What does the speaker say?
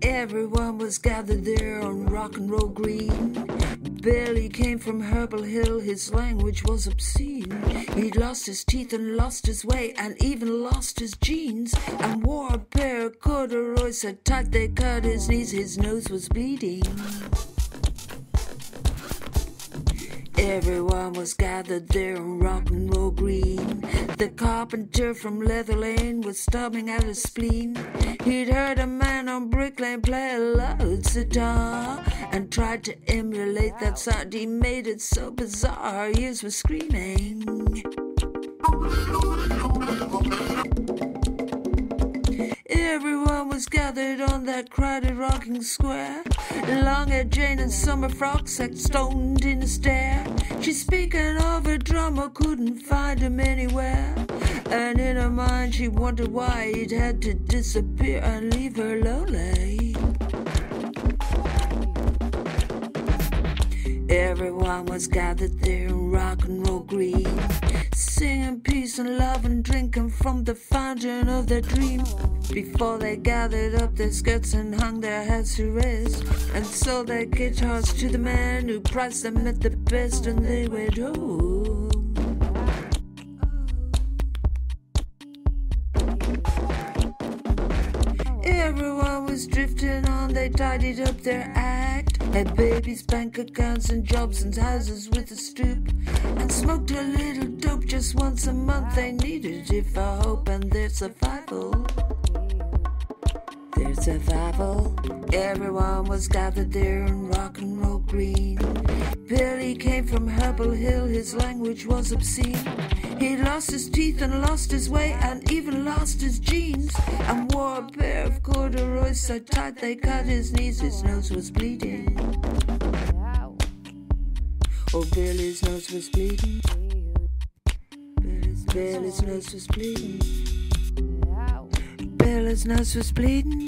Everyone was gathered there on rock and roll green. Billy came from Herbal Hill, his language was obscene. He'd lost his teeth and lost his way and even lost his jeans, and wore a pair of corduroys so tight they cut his knees, his nose was bleeding. Everyone was gathered there on rock and roll green. The carpenter from Leather Lane was stumming out his spleen. He'd heard a man on Brick Lane play a loud sitar and tried to emulate that sound. He made it so bizarre, our ears were screaming. Everyone was gathered on that crowded rocking square. Long-haired Jane in summer frocks sat stoned in a stare. She's speaking of her drummer, couldn't find him anywhere. And in her mind she wondered why he'd had to disappear and leave her lonely. Everyone was gathered there in rock and roll green, singing peace and love and drinking from the fountain of their dream. Before they gathered up their skirts and hung their hats to rest, and sold their guitars to the man who priced them at the best, and they went home. Everyone was drifting on, they tidied up their act, had babies, bank accounts and jobs and houses with a stoop, and smoked a little dope just once a month. They needed it for hope and their survival. Their survival. Everyone was gathered there in rock and roll green. Billy came from Herbal Hill, his language was obscene. He lost his teeth and lost his way and even lost his jeans, and wore a pair of corduroys so tight they cut his knees, his nose was bleeding. Oh, Billy's nose was bleeding. Billy's nose was bleeding. Billy's nose was bleeding.